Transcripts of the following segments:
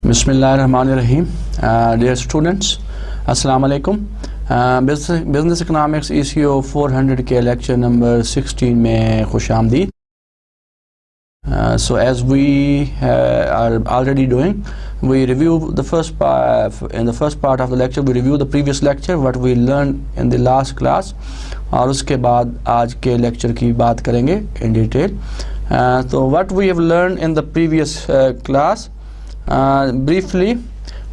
Bismillahirrahmanirrahim. Dear students, Assalamu alaikum. Business Economics ECO 400K lecture number 16 में खुश आमदीद. So as we are already doing, we review the first part. In the first part of the lecture, we review the previous lecture, what we learned in the last class, और उसके बाद आज के lecture की बात करेंगे in detail. So what we have learned in the previous class, briefly,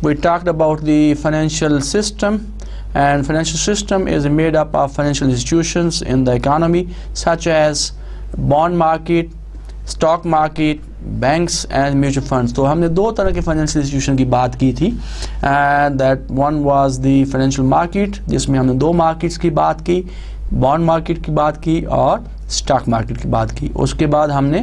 we talked about the financial system, and financial system is made up of financial institutions in the economy such as bond market, stock market, banks and mutual funds. तो हमने दो तरह के financial institution की बात की थी. That one was the financial market, जिसमें हमने दो मार्केट्स की बात की, बॉन्ड मार्केट की बात की और स्टॉक मार्केट की बात की. उसके बाद हमने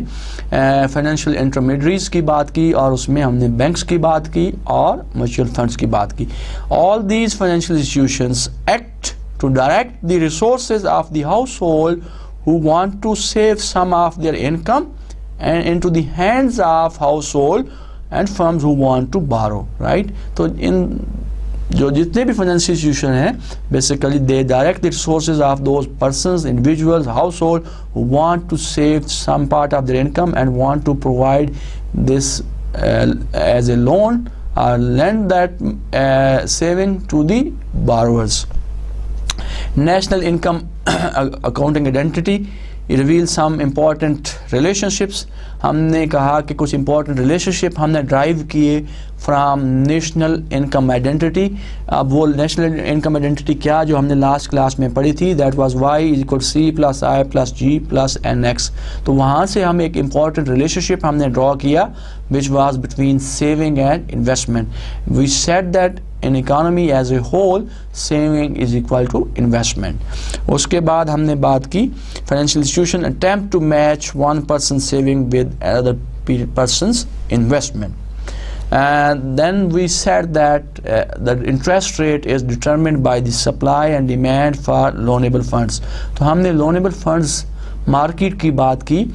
फाइनेंशियल इंटरमीडियरीज की बात की और उसमें हमने बैंक्स की बात की और म्यूचुअल फंड्स की बात की. All these financial institutions act to direct the resources of the household who want to save some of their income and into the hands of household and firms who want to borrow, right? तो इन जो जितने भी financial institution हैं, basically they direct the resources of those persons, individuals, household who want to save some part of their income and want to provide this as a loan or lend that saving to the borrowers. National income accounting identity reveals some important relationships. हमने कहा कि कुछ important relationship हमने drive किए from national income identity. अब वो national income identity क्या जो हमने last class में पढ़ी थी, that was y is equal to c plus i plus g plus nx. तो वहाँ से हम एक important relationship हमने draw किया which was between saving and investment. We said that in economy as a whole, saving is equal to investment. उसके बाद हमने बात की financial institution attempt to match one person's saving with another person's investment. And then we said that the interest rate is determined by the supply and demand for loanable funds. तो हमने loanable funds market की बात की.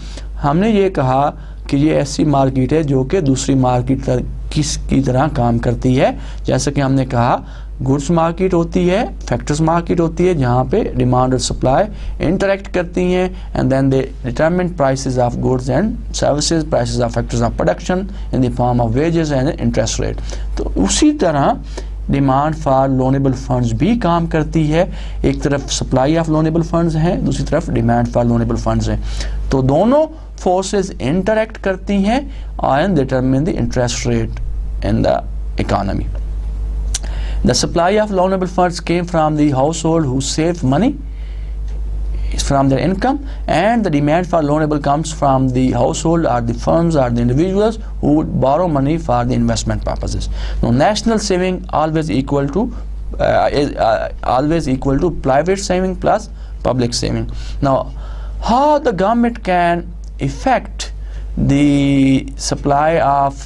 हमने ये कहा कि ये ऐसी मार्केट है जो कि दूसरी मार्केट की तरह काम करती है. जैसे कि हमने कहा गुड्स मार्केट होती है, फैक्टर्स मार्केट होती है, जहाँ पे डिमांड और सप्लाई इंटरेक्ट करती हैं and then they determine prices of goods and services, prices of factors of production in the form of wages and interest rate. तो उसी तरह डिमांड फॉर लोनेबल फंड्स भी काम करती है. एक तरफ सप्लाई ऑफ लोनेबल फंड्स हैं, दूसरी तरफ डिमांड फॉर लोनेबल फंड्स हैं. तो दोनों फोर्सेस इंटरेक्ट करती हैं and determine the interest rate in the economy. The supply of loanable funds came from the household who save money from their income, and the demand for loanable comes from the household or the firms or the individuals who would borrow money for the investment purposes. Now, national saving always equal to private saving plus public saving. Now, how the government can affect the supply of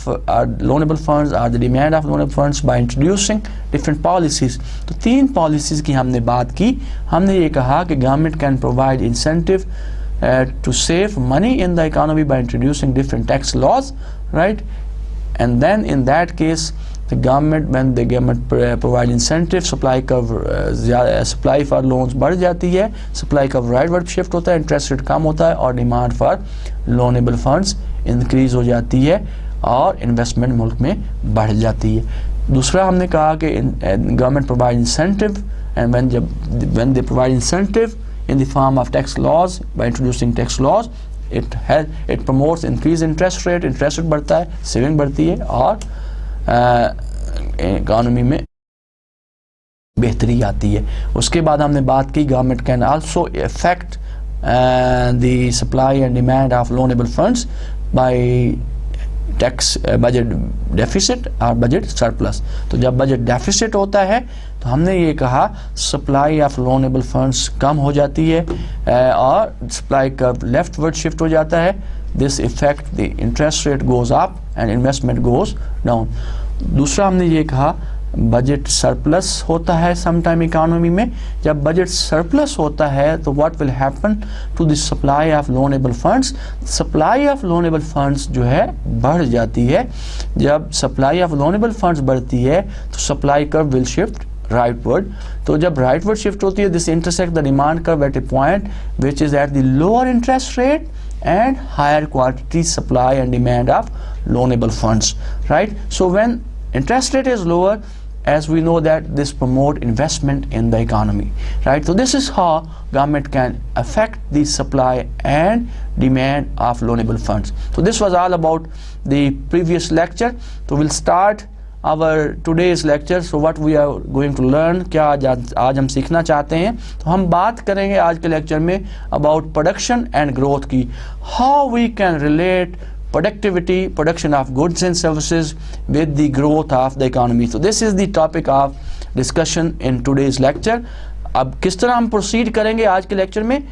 loanable funds or the demand of loanable funds by introducing different policies. तो तीन policies की हमने बात की. हमने ये कहा कि government can provide incentive to save money in the economy by introducing different tax laws, right? And then in that case, the government, when the government provide incentive, supply for loans बढ़ जाती है, supply का rightward shift होता है, interest rate कम होता है और demand for loanable funds increase हो जाती है और investment मुल्क में बढ़ जाती है. दूसरा हमने कहा कि government provide incentive, and when they provide incentive in the form of tax laws, by introducing tax laws, it promotes increase interest rate बढ़ता है, saving बढ़ती है और इकोनॉमी में बेहतरी आती है. उसके बाद हमने बात की government can also effect the supply and demand of loanable funds bye tax budget deficit और बजट सरप्लस. तो जब बजट डेफिसिट होता है तो हमने ये कहा सप्लाई ऑफ लोनेबल फंड्स कम हो जाती है और सप्लाई का लेफ्टवर्ड शिफ्ट हो जाता है. This effect the interest rate goes up and investment goes down. दूसरा हमने ये कहा बजट सरप्लस होता है समटाइम इकोनॉमी में. जब बजट सरप्लस होता है तो what will happen to the supply of loanable funds. Supply of loanable funds जो है बढ़ जाती है. जब सप्लाई ऑफ लोनेबल फंड्स बढ़ती है तो supply curve will shift rightward. तो जब राइटवर्ड शिफ्ट होती है, this intersect the demand curve at A point which is at the lower interest rate and higher quantity supply and demand of loanable funds, right? So when interest rate is lower, as we know that this promote investment in the economy, right? So this is how government can affect the supply and demand of loanable funds. So this was all about the previous lecture. So we'll start our today's lecture. So what we are going to learn, क्या आज हम सीखना चाहते हैं. तो हम बात करेंगे आज के लेक्चर में about production and growth की. How we can relate productivity, production of goods and services with the growth of the economy. So this is the topic of discussion in today's lecture. अब किस तरह हम proceed करेंगे आज के lecture में,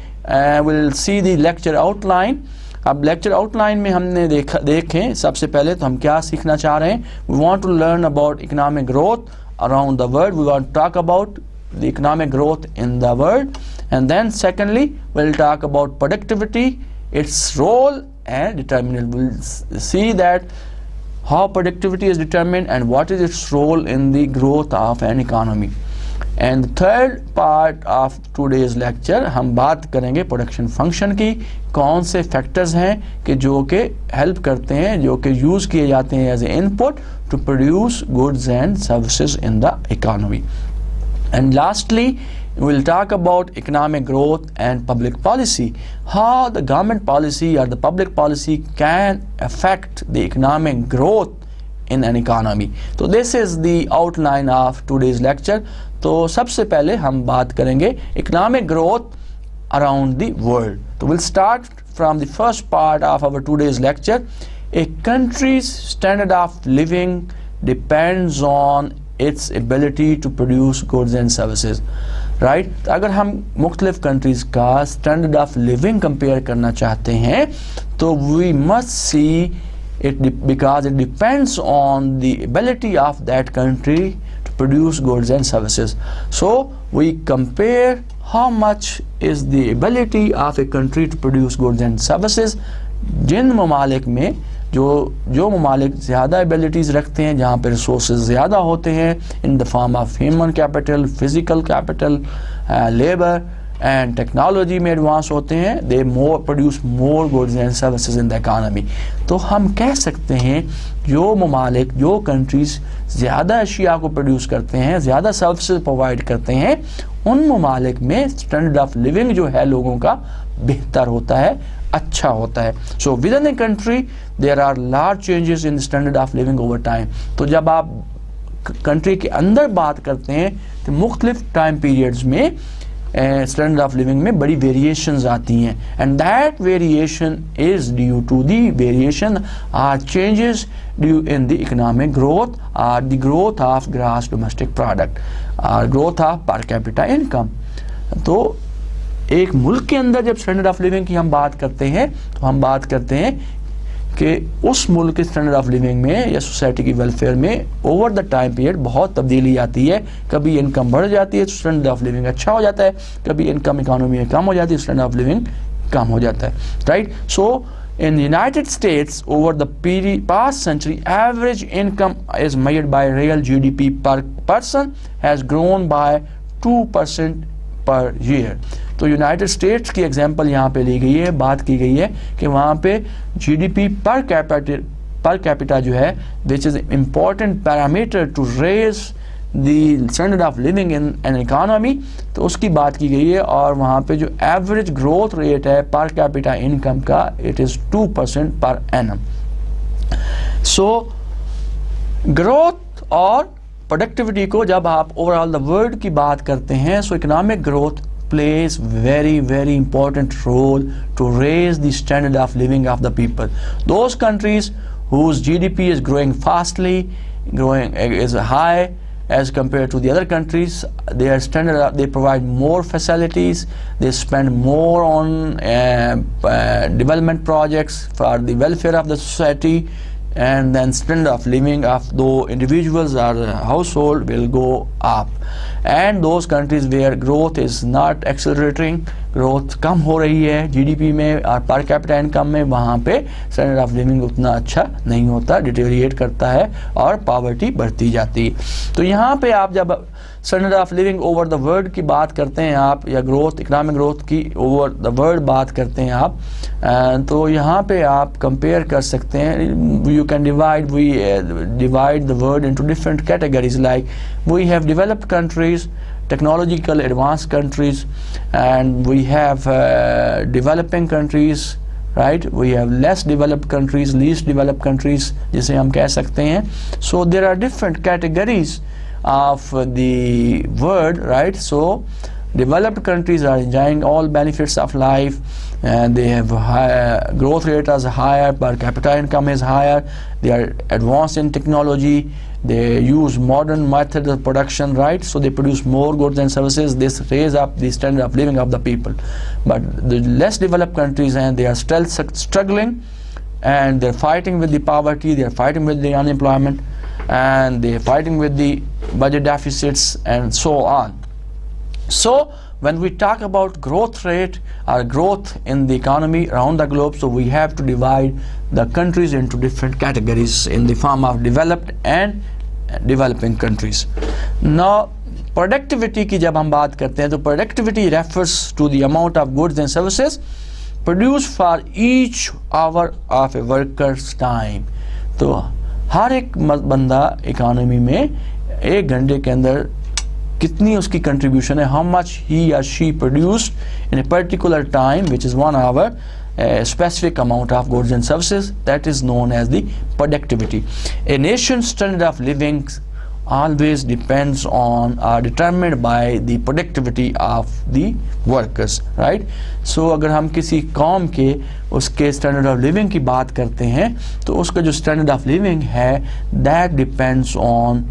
we'll see the lecture outline. अब lecture outline में हमने देखें सबसे पहले तो हम क्या सीखना चाह रहे हैं. We want to learn about economic growth around the world. We want to talk about the economic growth in the world. And then secondly we will talk about productivity, its role and determinant. We will see that how productivity is determined and what is its role in the growth of an economy. And third part of today's lecture हम बात करेंगे production function की. कौन से factors हैं कि जो कि हेल्प करते हैं, जो कि यूज़ किए जाते हैं as a input to produce goods and services in the economy. And lastly we'll talk about economic growth and public policy, how the government policy or the public policy can affect the economic growth in an economy. So this is the outline of today's lecture. तो सबसे पहले हम बात करेंगे economic growth around the world. So we'll start from the first part of our today's lecture. A country's standard of living depends on its ability to produce goods and services, right? अगर हम मुख्तलिफ countries का standard of living compare करना चाहते हैं तो we must see it because it depends on the ability of that country to produce goods and services. So we compare how much is the ability of a country to produce goods and services. जिन ममालिक में जो ममालिक ज़्यादा abilities रखते हैं, जहाँ पर resources ज़्यादा होते हैं इन the form of human capital, physical capital, labour and technology में एडवांस होते हैं, they produce more goods and services in the economy. तो हम कह सकते हैं जो ममालिक, जो कंट्रीज़ ज़्यादा अशिया को प्रोड्यूस करते हैं, ज़्यादा सर्विसेज प्रोवाइड करते हैं, उन ममालिक में स्टैंडर्ड ऑफ लिविंग जो है लोगों का बेहतर होता है, अच्छा होता है. So within a country there are large changes in standard of living over time. तो जब आप कंट्री के अंदर बात करते हैं तो मुख्तलिफ टाइम पीरियड्स में स्टैंडर्ड ऑफ लिविंग में बड़ी वेरिएशंस आती हैं. And that variation is due to the variation or changes due in the economic growth or the growth of gross domestic product or growth of per capita income. तो एक मुल्क के अंदर जब स्टैंडर्ड ऑफ लिविंग की हम बात करते हैं तो हम बात करते हैं कि उस मुल्क के स्टैंडर्ड ऑफ लिविंग में या सोसाइटी की वेलफेयर में ओवर द टाइम पीरियड बहुत तब्दीली आती है. कभी इनकम बढ़ जाती है तो स्टैंडर्ड ऑफ लिविंग अच्छा हो जाता है, कभी इनकम इकोनॉमी में कम हो जाती है, स्टैंडर्ड ऑफ लिविंग कम हो जाता है, right. So in the United States over the past century, average income is measured by real GDP per person has grown by 2% per year. तो यूनाइटेड स्टेट्स की example यहाँ पे ली गई है, बात की गई है कि वहाँ पे जीडीपी पर कैपिटा जो है which is important parameter to raise the standard of living in an economy, तो उसकी बात की गई है. और वहाँ पे जो एवरेज ग्रोथ रेट है पर कैपिटा इनकम का, it is 2% per annum. So growth और प्रोडक्टिविटी को जब आप ओवरऑल द वर्ल्ड की बात करते हैं, सो economic growth plays very important role to raise the standard of living of the people. Those countries whose GDP is growing is high as compared to the other countries, their standard, they provide more facilities, they spend more on development projects for the welfare of the society, and then standard of living of the individuals or household will go up. And those countries where growth is not accelerating, growth कम हो रही है GDP में और पर capita income में, वहाँ पे standard of living उतना अच्छा नहीं होता, डिटेरिएट करता है और पॉवर्टी बढ़ती जाती है। तो यहाँ पे आप जब standard of living over the world की बात करते हैं आप, या ग्रोथ, इकोनॉमिक ग्रोथ की ओवर द वर्ल्ड बात करते हैं आप, तो यहाँ पे आप कंपेयर कर सकते हैं। You can divide the world into different categories, like we have developed countries, technological advanced countries, and we have developing countries, right? We have less developed countries, least developed countries जिसे हम कह सकते हैं। So there are different categories of the world, right? So developed countries are enjoying all benefits of life, and they have higher growth rate is higher, per capita income is higher, they are advanced in technology, they use modern methods of production, right? So they produce more goods and services. This raise up the standard of living of the people. But the less developed countries, and they are still struggling, and they're fighting with the poverty, they're fighting with the unemployment, and they're fighting with the budget deficits and so on. So when we talk about growth rate or growth in the economy around the globe, so we have to divide the countries into different categories in the form of developed and developing countries. Now productivity की जब हम बात करते हैं, तो productivity refers to the amount of goods and services produced for each hour of a worker's time. तो हर एक बंदा इकोनॉमी में एक घंटे के अंदर कितनी उसकी कंट्रीब्यूशन है, how much he or she produced in a particular time, which is 1 hour, a specific amount of goods and services, that is known as the productivity. A nation's standard of living always depends on or determined by the productivity of the workers, right? So अगर हम किसी कौम के उसके standard of living की बात करते हैं, तो उसका जो स्टैंडर्ड ऑफ लिविंग है, that depends on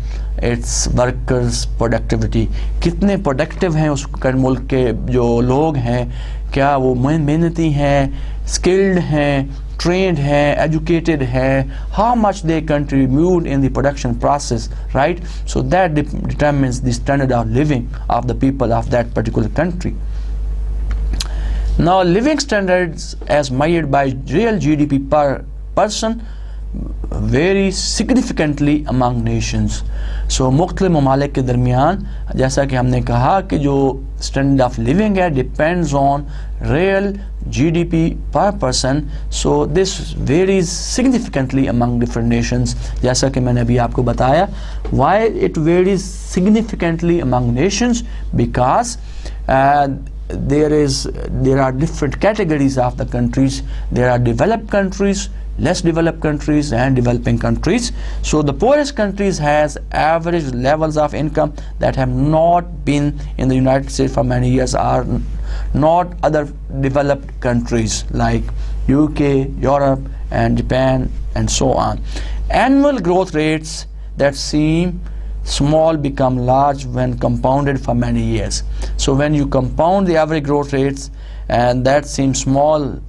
its workers productivity. कितने प्रोडक्टिव हैं उस मुल्क के जो लोग हैं, क्या वो मेहनती हैं, स्किल्ड हैं, trained hai, educated hai, how much they contribute in the production process, right? So that determines the standard of living of the people of that particular country. Now living standards as measured by real GDP per person vary significantly among nations. So मुख्तलिफ ममालिक के दरमियान, जैसा कि हमने कहा कि जो standard of living है depends on real GDP per person. So this varies significantly among different nations. जैसा कि मैंने अभी आपको बताया, why it varies significantly among nations, because there are different categories of the countries. There are developed countries, less developed countries, and developing countries. So the poorest countries has average levels of income that have not been in the United States for many years, or not other developed countries like UK, Europe, and Japan, and so on. Annual growth rates that seem small become large when compounded for many years. So when you compound the average growth rates, and that seems small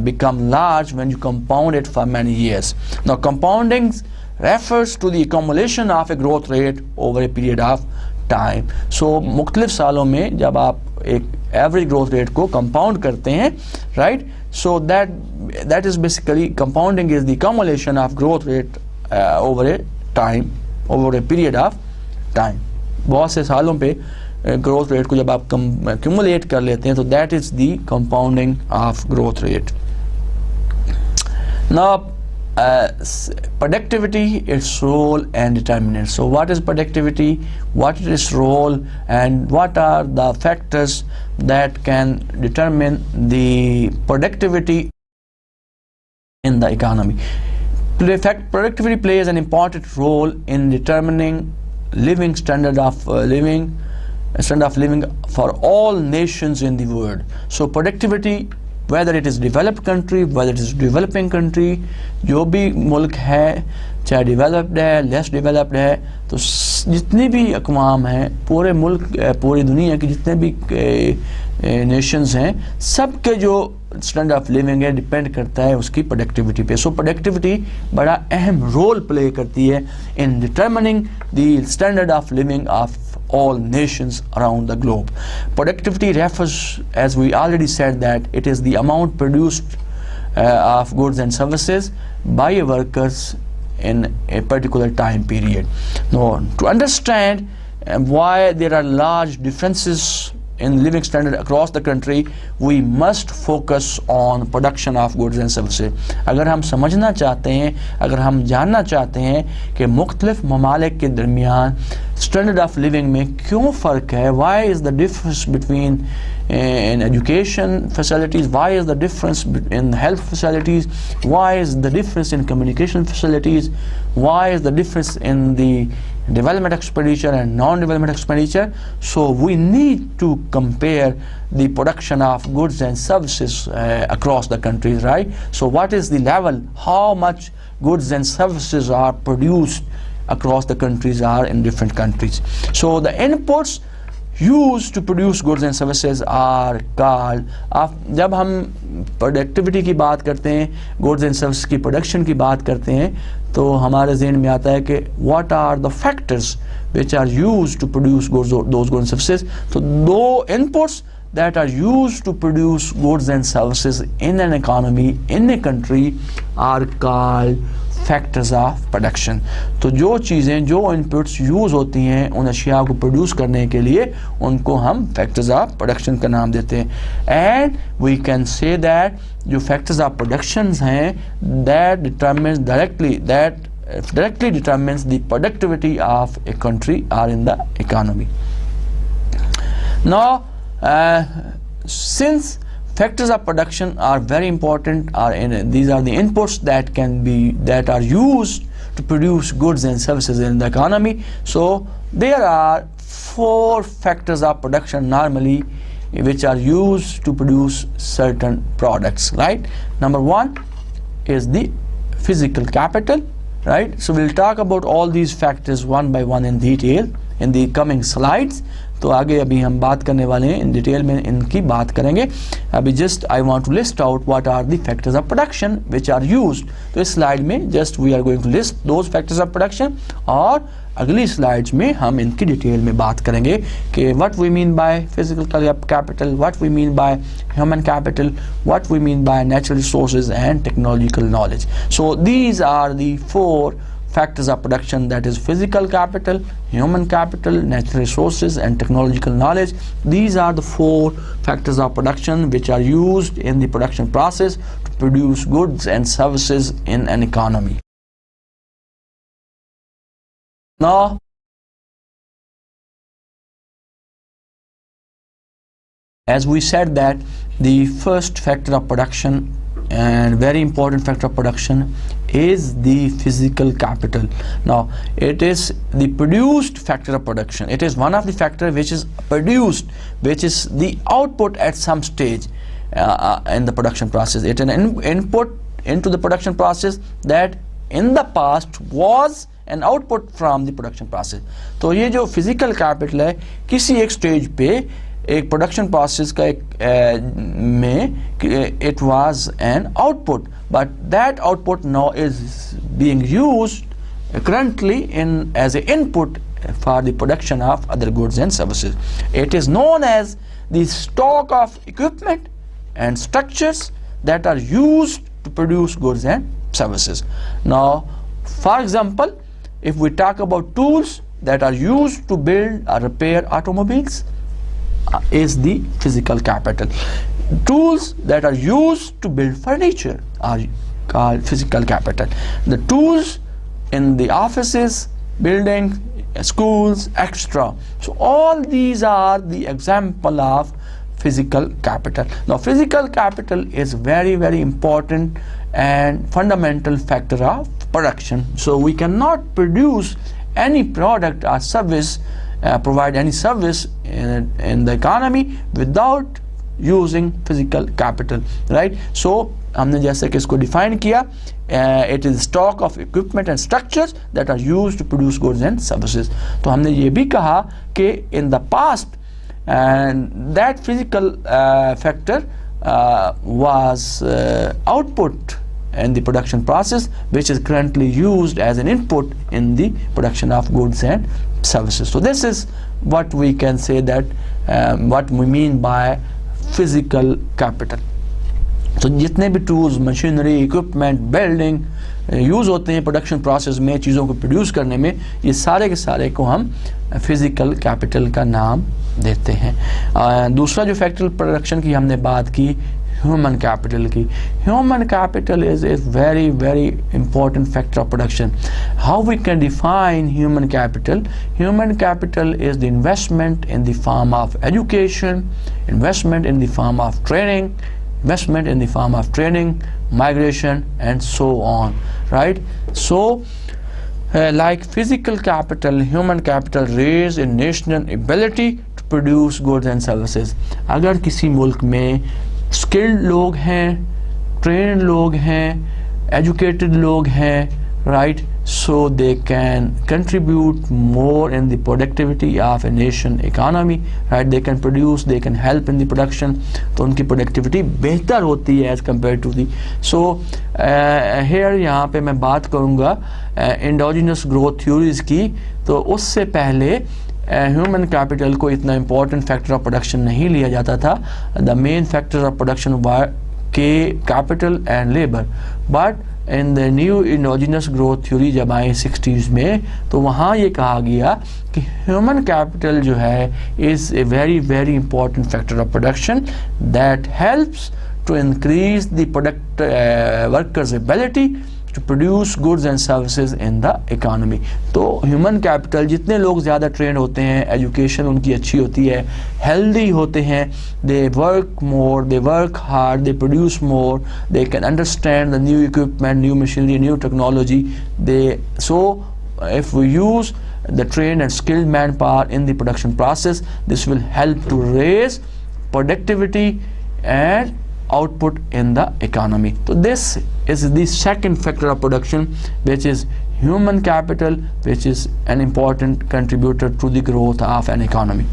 become large when you compound it for many years. Now compounding refers to the accumulation of a growth rate over a period of time. So मुख्तलिफ सालों में जब आप एक average growth rate को compound करते हैं, right? So that is basically, compounding is the accumulation of growth rate over a time, over a period of time. बहुत से सालों पे growth rate को जब आप accumulate कर लेते हैं, तो that is the compounding of growth rate. Now productivity, its role and determinants. So what is productivity, what is its role, and what are the factors that can determine the productivity in the economy? Productivity plays an important role in determining living standard of living for all nations in the world. So productivity, whether it is developed country, whether it is developing country, जो भी मुल्क है, चाहे developed है, less developed है, तो जितने भी अक़वाम हैं, पूरे मुल्क, पूरी दुनिया की जितने भी nations हैं, सब के जो स्टैंडर्ड ऑफ लिविंग है डिपेंड करता है उसकी प्रोडक्टिविटी पे. सो प्रोडक्टिविटी बड़ा अहम रोल प्ले करती है in determining the standard of living of all nations around the globe. Productivity refers, as we already said, that it is the amount produced of goods and services by workers in a particular time period. Now, to understand why there are large differences in living standard across the country, we must focus on production of goods and services. अगर हम समझना चाहते हैं, अगर हम जानना चाहते हैं कि मुख्तलिफ ममालिक के दरमियान स्टैंडर्ड ऑफ लिविंग में क्यों फ़र्क है, why is the difference between in education facilities, why is the difference in health facilities, why is the difference in communication facilities, why is the difference in the development expenditure and non-development expenditure. So we need to compare the production of goods and services across the countries, right? So what is the level, how much goods and services are produced across the countries are in different countries. So the inputs used to produce goods and services are called, जब हम productivity की बात करते हैं, goods and services की production की बात करते हैं, तो हमारे ज़हन में आता है कि what are the factors which are used to produce those goods and services. So those inputs that are used to produce goods and services in an economy, in a country, are called factors of production. तो जो चीज़ें, जो inputs use होती हैं उन अशिया को produce करने के लिए, उनको हम फैक्टर्स ऑफ प्रोडक्शन का नाम देते हैं. And we can say that जो फैक्टर्स ऑफ प्रोडक्शन हैं that determines directly determines the productivity of a country or in the economy. Now, since factors of production are very important, these are the inputs that are used to produce goods and services in the economy. So there are 4 factors of production normally which are used to produce certain products, right? Number 1 is the physical capital, right? So we'll talk about all these factors one by one in detail in the coming slides. तो आगे अभी हम बात करने वाले हैं, in detail में इनकी बात करेंगे. अभी just I want to list out what are the factors of production which are used. तो इस स्लाइड में just we are going to list those factors of production, और अगली स्लाइड्स में हम इनकी डिटेल में बात करेंगे कि what we mean by physical capital, what we mean by human capital, what we mean by natural resources and technological knowledge. So these are the 4 factors of production, that is physical capital, human capital, natural resources and technological knowledge. These are the 4 factors of production which are used in the production process to produce goods and services in an economy. Now, as we said that the first factor of production and very important factor of production is the physical capital. Now it is the produced factor of production. It is one of the factor which is produced, which is the output at some stage in the production process. It is an input into the production process that in the past was an output from the production process. तो ये जो physical capital है, किसी एक stage पे एक production process का में it was an output, but that output now is being used currently as an input for the production of other goods and services. It is known as the stock of equipment and structures that are used to produce goods and services. Now, for example, if we talk about tools that are used to build or repair automobiles, is the physical capital. Tools that are used to build furniture are called physical capital. The tools in the offices, buildings, schools, etc. So all these are the example of physical capital. Now physical capital is very, very important and fundamental factor of production. So we cannot produce any product or service, provide any service in the economy without using physical capital, right? So हमने जैसे कि इसको define किया, it is stock of equipment and structures that are used to produce goods and services. तो हमने ये भी कहा कि in the past and that physical factor was output in the production process, which is currently used as an input in the production of goods and services. So this is what we can say that what we mean by physical capital. तो जितने भी tools, machinery, equipment, building use होते हैं production process में चीज़ों को produce करने में, ये सारे के सारे को हम फिज़िकल कैपिटल का नाम देते हैं। दूसरा जो फैक्टर प्रोडक्शन की हमने बात की, ह्यूमन कैपिटल की। Human capital is a very very important factor of production. How we can define human capital? Human capital is the investment in the form of education, investment in the form of training, investment in the form of training, migration, and so on, right? So like physical capital, human capital raise a national ability to produce goods and services. अगर किसी मुल्क में skilled लोग हैं, trained लोग हैं, educated लोग हैं, right, so they can contribute more in the productivity of a nation economy, right? They can produce, they can help in the production, तो उनकी productivity बेहतर होती है as compared to the so here यहाँ पे मैं बात करूँगा endogenous growth theories की। तो उससे पहले ह्यूमन कैपिटल को इतना इम्पोर्टेंट फैक्टर ऑफ प्रोडक्शन नहीं लिया जाता था। The main factor of production were के capital and labour, but in the new endogenous growth theory जब आए 60s में, तो वहाँ ये कहा गया कि ह्यूमन कैपिटल जो है is a very very important factor of production that helps to increase the product workers ability to produce goods and services in the economy. तो ह्यूमन कैपिटल, जितने लोग ज़्यादा ट्रेंड होते हैं, एजुकेशन उनकी अच्छी होती है, हेल्दी होते हैं, they work more, they work hard, they produce more, they can understand the new equipment, new machinery, new technology, they so if we use the trained and skilled manpower in the production process, this will help to raise productivity and output in the economy. So this is the second factor of production, which is human capital, which is an important contributor to the growth of an economy.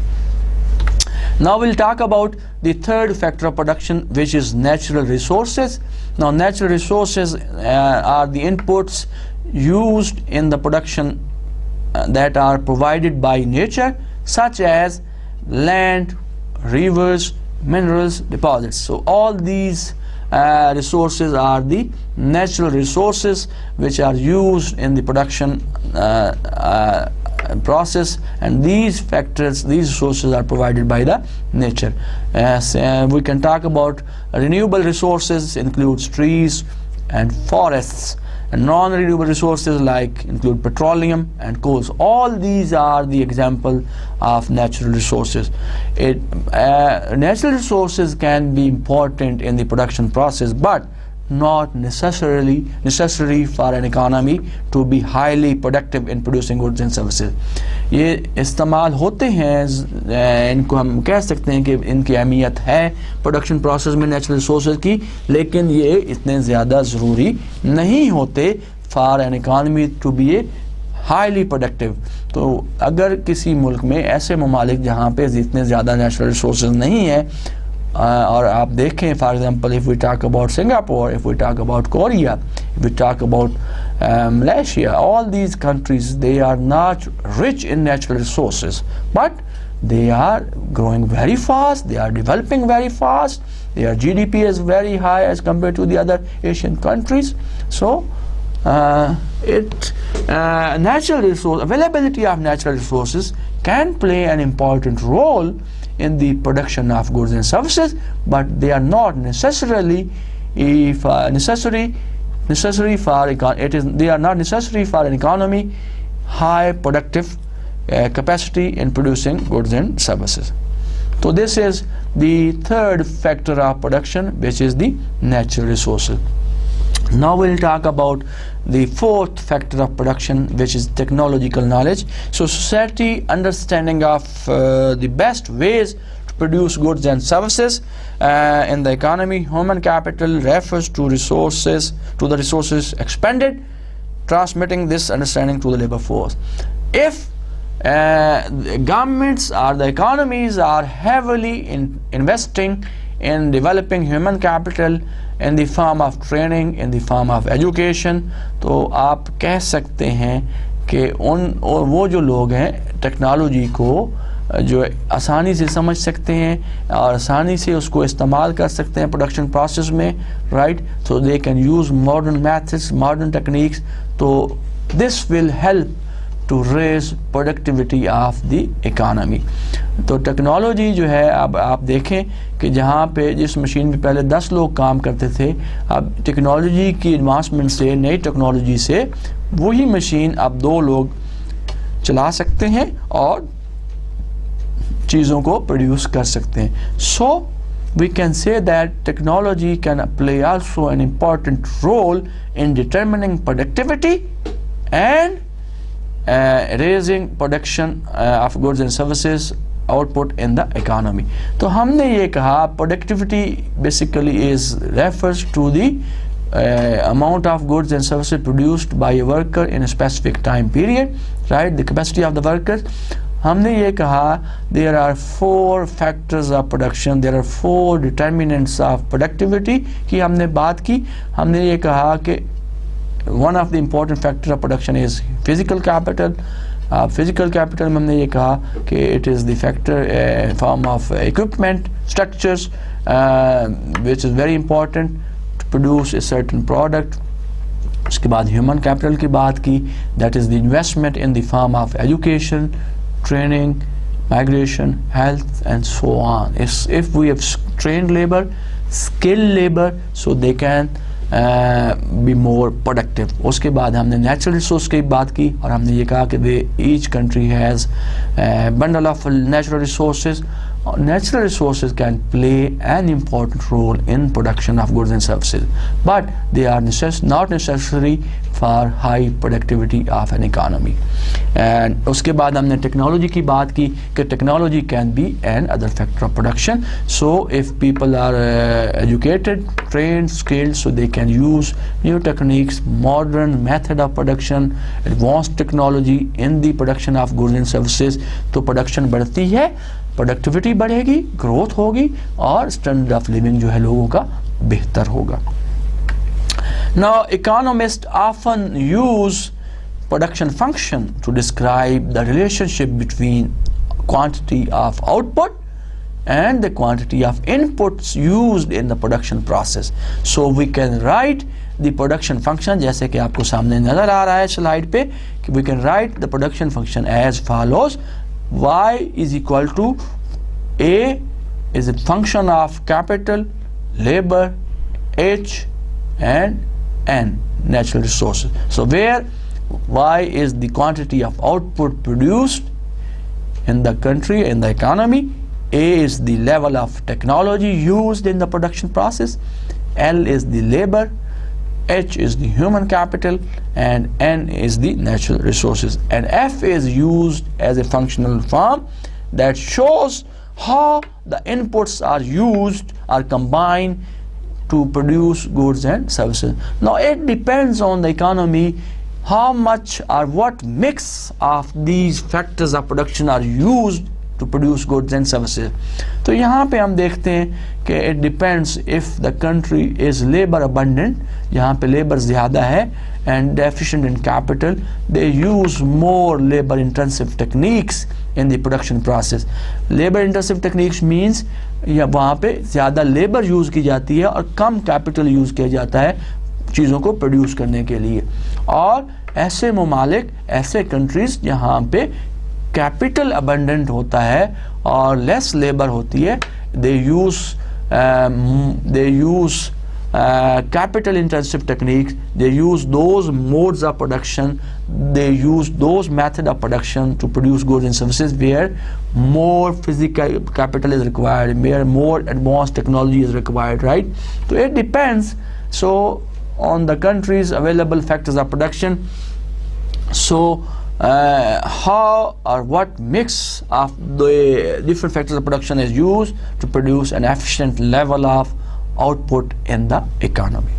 Now we'll talk about the third factor of production, which is natural resources. Now natural resources are the inputs used in the production that are provided by nature, such as land, rivers, minerals, deposits. So all these resources are the natural resources which are used in the production process, and these factors, these resources are provided by the nature. We can talk about renewable resources, includes trees and forests, and non-renewable resources like include petroleum and coals. All these are the example of natural resources. Natural resources can be important in the production process, but not necessary for an economy to be highly productive in producing goods and services. ये इस्तेमाल होते हैं, इनको हम कह सकते हैं कि इनकी अहमियत है प्रोडक्शन प्रोसेस में नेचुरल रिसोर्सेज की, लेकिन ये इतने ज़्यादा ज़रूरी नहीं होते for an economy to be a highly productive. तो अगर किसी मुल्क में ऐसे ममालिक जहाँ पे इतने ज़्यादा नेचुरल रिसोर्सेज नहीं है, और आप देखें for example if we talk about Singapore, if we talk about Korea, if we talk about Malaysia, all these countries, they are not rich in natural resources, but they are growing very fast, they are developing very fast, their GDP is very high as compared to the other Asian countries. So natural resource availability of natural resources can play an important role in the production of goods and services, but they are not necessarily necessary for they are not necessary for an economy high productive capacity in producing goods and services. So this is the third factor of production, which is the natural resources. Now we'll talk about the fourth factor of production, which is technological knowledge. So society understanding of the best ways to produce goods and services in the economy. Human capital refers to the resources expended, transmitting this understanding to the labor force. If governments or the economies are heavily investing in developing human capital in the form of training, in the form of education. तो आप कह सकते हैं कि वो जो लोग हैं टेक्नोलॉजी को जो आसानी से समझ सकते हैं और आसानी से उसको इस्तेमाल कर सकते हैं प्रोडक्शन प्रोसेस में, right. So they can use modern methods, modern techniques. तो this will help to raise productivity of the economy. तो टेक्नोलॉजी जो है, अब आप देखें कि जहाँ पे जिस मशीन में पहले 10 लोग काम करते थे, अब टेक्नोलॉजी की एडवांसमेंट से, नई टेक्नोलॉजी से वही मशीन अब 2 लोग चला सकते हैं और चीज़ों को प्रोड्यूस कर सकते हैं. सो we can say that technology can play also an important role in determining productivity and raising production of goods and services output in the economy. तो हमने ये कहा productivity basically is refers to the amount of goods and services produced by a worker in a specific time period, right? The capacity of the workers. हमने ये कहा there are 4 factors of production, there are 4 determinants of productivity की हमने बात की. हमने ये कहा कि one of the important factor of production is physical capital. Physical capital में हमने ये कहा कि it is the factor form of equipment, structures which is very important to produce a certain product. उसके बाद human capital की बात की, that is the investment in the form of education, training, migration, health and so on. If we have trained labor, skilled labor, so they can be more productive. उसके बाद हमने natural resource की बात की और हमने ये कहा कि each country has a bundle of natural resources. Natural resources can play an important role in production of goods and services, but they are not necessary for high productivity of an economy. And उसके बाद हमने technology की बात की कि technology can be an other factor of production. So if people are educated, trained, skilled, so they can use new techniques, modern method of production, advanced technology in the production of goods and services. तो production बढ़ती है, productivity बढ़ेगी, growth होगी और standard of living जो है लोगों का बेहतर होगा. Now economists often use production function to describe the relationship between quantity of output and the quantity of inputs used in the production process. So we can write the production function जैसे कि आपको सामने नजर आ रहा है slide पे कि we can write the production function as follows. Y is equal to A is a function of capital, labor, H and N, natural resources. So where Y is the quantity of output produced in the country, in the economy, A is the level of technology used in the production process, L is the labor, H is the human capital and N is the natural resources, and F is used as a functional form that shows how the inputs are used or combined to produce goods and services. Now it depends on the economy how much or what mix of these factors of production are used to produce goods and services. तो यहाँ पे हम देखते हैं कि it depends if the country is labor abundant, यहाँ पे labor ज़्यादा है and deficient in capital, they use more labor intensive techniques in the production process. Labor intensive techniques means या वहाँ पे ज़्यादा labor यूज़ की जाती है और कम capital यूज़ किया जाता है चीज़ों को produce करने के लिए. और ऐसे ममालिक, ऐसे countries जहाँ पे कैपिटल अबंडेंट होता है और लेस लेबर होती है, दे use capital intensive techniques, they use those modes of production, they use those method of production to produce goods and services where more physical capital is required, where more advanced technology is required, right? So it depends on the country's available factors of production. So how or what mix of the different factors of production is used to produce an efficient level of output in the economy.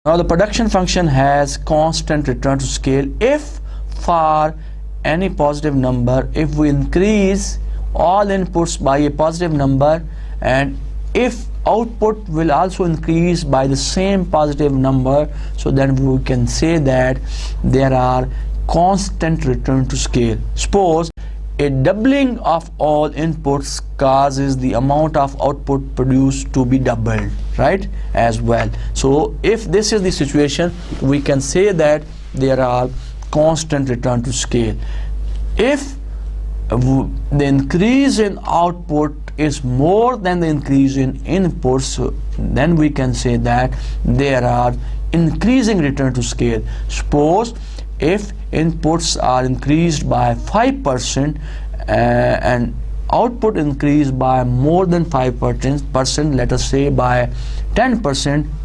Now the production function has constant return to scale if for any positive number, if we increase all inputs by a positive number, and if output will also increase by the same positive number, so then we can say that there are constant return to scale. Suppose a doubling of all inputs causes the amount of output produced to be doubled, right, as well. So if this is the situation, we can say that there are constant return to scale. If the increase in output is more than the increase in inputs, then we can say that there are increasing return to scale. Suppose if inputs are increased by 5% and output increased by more than 5%, let us say by 10%,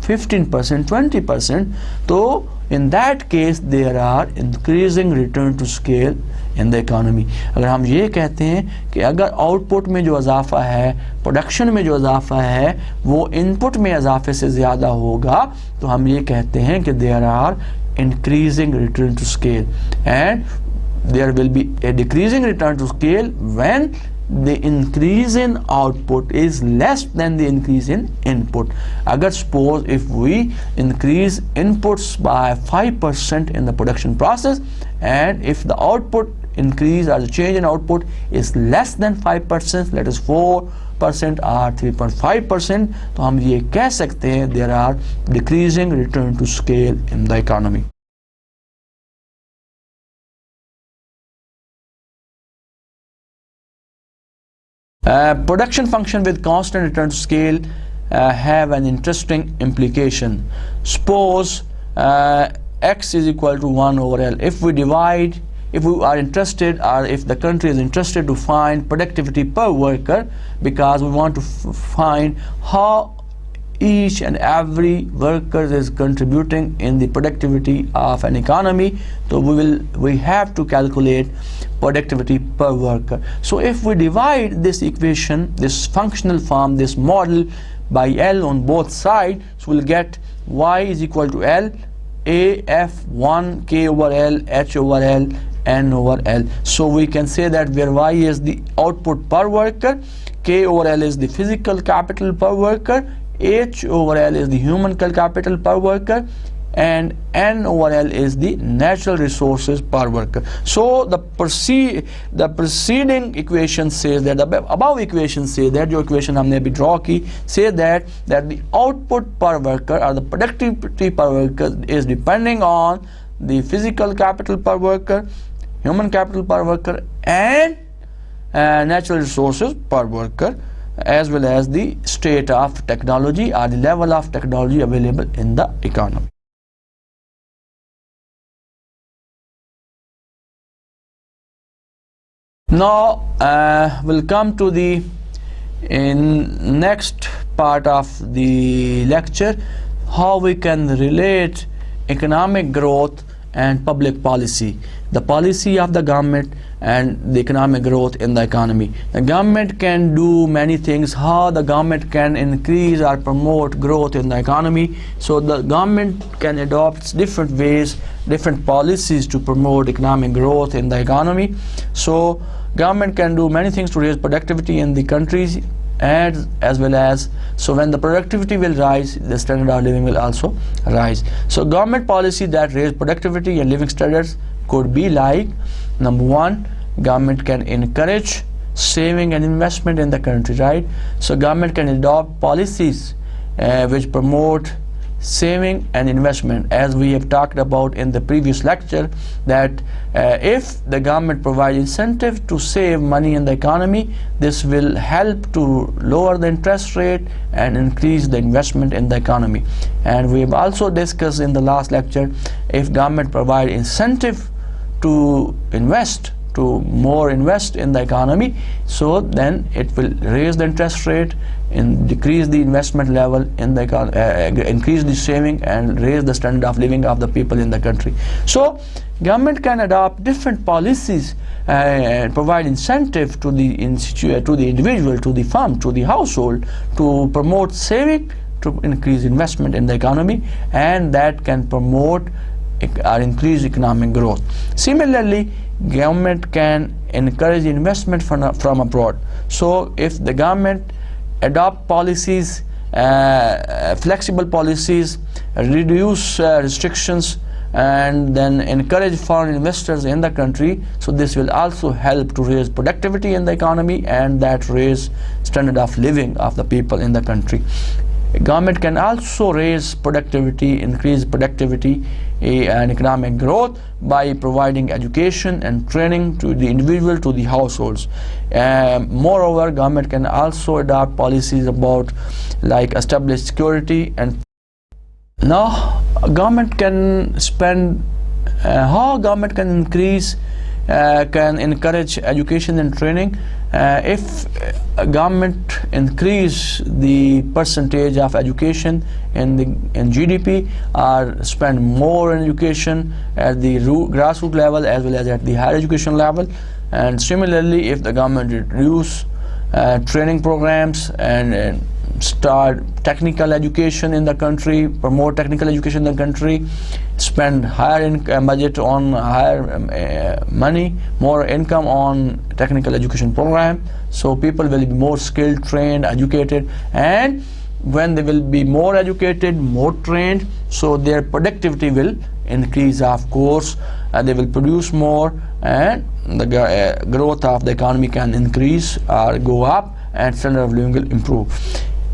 15%, 20%, so in that case there are increasing return to scale in the economy. अगर हम ये कहते हैं कि अगर output में जो इजाफा है, प्रोडक्शन में जो इजाफा है, वो इनपुट में इजाफे से ज़्यादा होगा, तो हम ये कहते हैं कि there are increasing return to scale, and there will be a decreasing return to scale when the increase in output is less than the increase in input. Agar suppose if we increase inputs by 5% in the production process, and if the output increase or the change in output is less than 5%, let us 4% or 3.5%, तो हम ये कह सकते हैं there are decreasing return to scale in the economy. Production function with constant return to scale have an interesting implication. Suppose x is equal to 1 over L. If we divide, if we are interested, or if the country is interested to find productivity per worker, because we want to find how each and every worker is contributing in the productivity of an economy, so we have to calculate productivity per worker. So if we divide this equation, this functional form, this model by L on both sides, so we'll get y is equal to L A F1 K over L H over L N over L. So we can say that where y is the output per worker, K over L is the physical capital per worker, H over L is the human capital per worker, and N over L is the natural resources per worker. So the preceding equation says that, the above equation says that, जो equation हमने अभी draw की, say that the output per worker or the productivity per worker is depending on the physical capital per worker, human capital per worker, and natural resources per worker, as well as the state of technology or the level of technology available in the economy. Now we'll come to the next part of the lecture, how we can relate economic growth and public policy, the policy of the government and the economic growth in the economy. The government can do many things, how the government can increase or promote growth in the economy. So the government can adopt different ways, different policies to promote economic growth in the economy. So government can do many things to raise productivity in the countries, and as well as, so when the productivity will rise, the standard of living will also rise. So government policy that raise productivity and living standards could be like, number one, government can encourage saving and investment in the country, right? So government can adopt policies which promote saving and investment, as we have talked about in the previous lecture, that if the government provides incentive to save money in the economy, this will help to lower the interest rate and increase the investment in the economy. And we have also discussed in the last lecture, if government provide incentive to invest, to more invest in the economy, so then it will raise the interest rate and decrease the investment level in the economy, increase the saving and raise the standard of living of the people in the country. So government can adopt different policies and provide incentive to the individual, to the firm, to the household, to promote saving, to increase investment in the economy, and that can promote or increase economic growth. Similarly, government can encourage investment from abroad. So if the government adopt policies, flexible policies, reduce restrictions, and then encourage foreign investors in the country, so this will also help to raise productivity in the economy, and that raise standard of living of the people in the country. Government can also raise productivity, increase productivity and economic growth by providing education and training to the individual, to the households. Moreover, government can also adopt policies about like establish security. And now government can spend, how government can increase, can encourage education and training. If government increase the percentage of education in GDP, or spend more in education at the grassroots level as well as at the higher education level, and similarly if the government reduce training programs and start technical education in the country, promote technical education in the country, spend higher budget on higher money, more income on technical education program, so people will be more skilled, trained, educated, and when they will be more educated, more trained, so their productivity will increase, of course, they will produce more, and the growth of the economy can increase or go up, and standard of living will improve.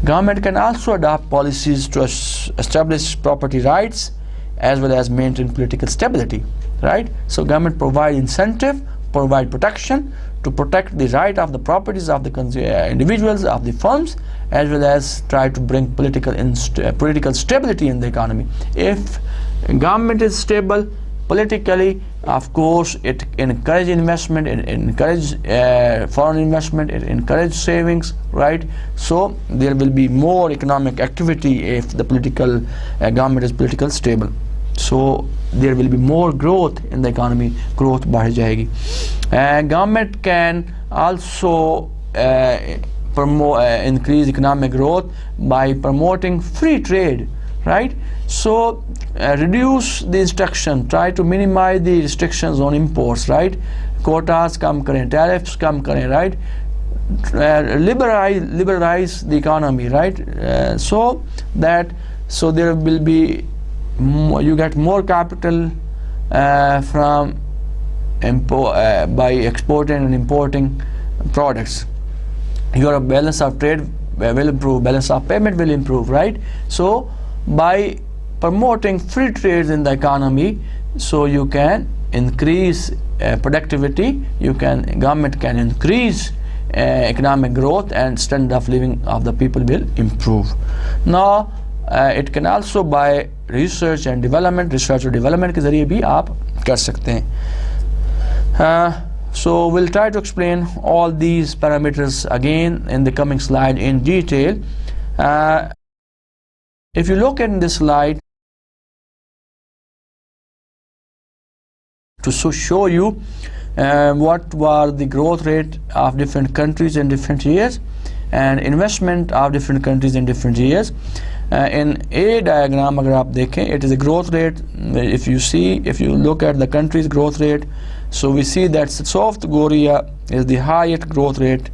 Government can also adopt policies to establish property rights as well as maintain political stability, right? So government provide incentive, provide protection to protect the right of the properties of the individuals, of the firms, as well as try to bring political stability in the economy. If government is stable politically, of course, it encourages investment, it encourages foreign investment, it encourages savings, right? So there will be more economic activity if the political government is politically stable. So there will be more growth in the economy, growth बढ़ जाएगी. Government can also increase economic growth by promoting free trade, right? So reduce the restriction, try to minimize the restrictions on imports, right? Quotas कम करें, tariffs कम करें, right? Liberalize the economy, right? So there will be you get more capital from by exporting and importing products. Your balance of trade will improve, balance of payment will improve, right? So by promoting free trades in the economy, so you can increase productivity, government can increase economic growth, and standard of living of the people will improve. Now it can also by research or development के ज़रिए भी आप कर सकते हैं. So we'll try to explain all these parameters again in the coming slide in detail. If you look at this slide, to show you what were the growth rate of different countries in different years and investment of different countries in different years. In A diagram अगर आप देखें, it is a growth rate. If you look at the country's growth rate, so we see that South Korea is the highest growth rate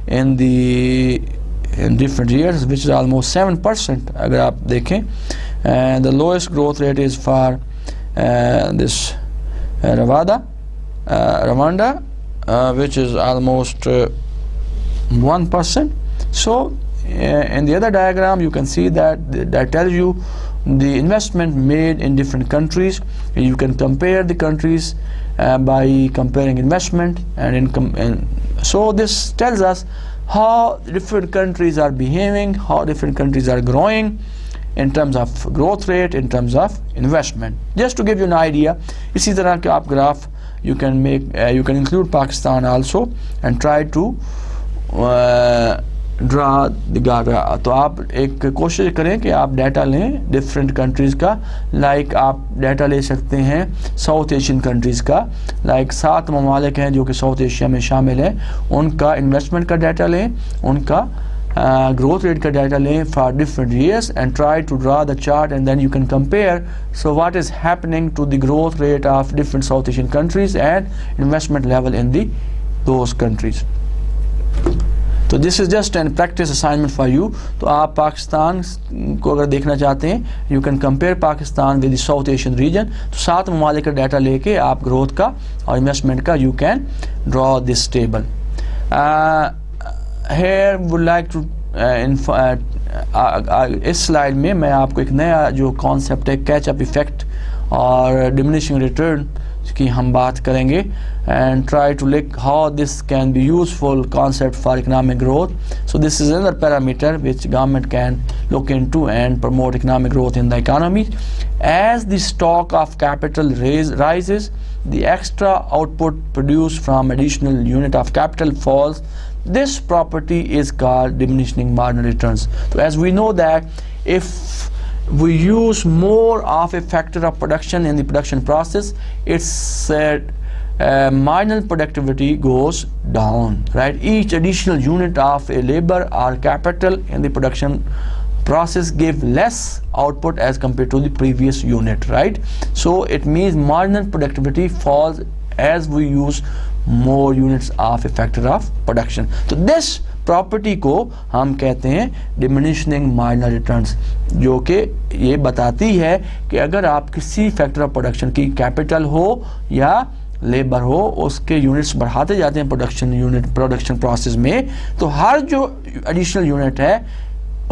in different years, which is almost 7% अगर आप देखें, and the lowest growth rate is for this Rwanda, which is almost 1%. So in the other diagram you can see that tells you the investment made in different countries. You can compare the countries by comparing investment and income, and so this tells us how different countries are behaving, how different countries are growing in terms of growth rate, in terms of investment. Just to give you an idea, इसी तरह के आप graph you can make, you can include Pakistan also and try to draw the data. तो आप एक कोशिश करें कि आप डाटा लें डिफरेंट कंट्रीज़ का, लाइक आप डाटा ले सकते हैं साउथ एशियन कंट्रीज़ का, लाइक 7 ममालिक हैं जो कि साउथ एशिया में शामिल हैं, उनका इन्वेस्टमेंट का डाटा लें, उनका growth rate का data लें for different years and try to draw the chart, and then you can compare. So what is happening to the growth rate of different South Asian countries and investment level in those countries. तो this is just an practice assignment for you. तो आप पाकिस्तान को अगर देखना चाहते हैं, you can compare Pakistan with the south Asian region. तो 7 ममालिक का डाटा लेके आप ग्रोथ का और इन्वेस्टमेंट का you can draw this table. Here would like to इस स्लाइड में मैं आपको एक नया जो कॉन्सेप्ट है कैचअप इफेक्ट और डिमिनिशिंग रिटर्न की हम बात करेंगे, and try to look how this can be useful concept for economic growth. So this is another parameter which government can look into and promote economic growth in the economy. As the stock of capital rises, the extra output produced from additional unit of capital falls. This property is called diminishing marginal returns. So as we know that if we use more of a factor of production in the production process, its marginal productivity goes down, right? Each additional unit of a labor or capital in the production process give less output as compared to the previous unit, right? So it means marginal productivity falls as we use more units of a factor of production. So this property को हम कहते हैं diminishing marginal returns, जो कि ये बताती है कि अगर आप किसी फैक्टर ऑफ प्रोडक्शन की कैपिटल हो या लेबर हो, उसके यूनिट्स बढ़ाते जाते हैं प्रोडक्शन प्रोसेस में, तो हर जो एडिशनल यूनिट है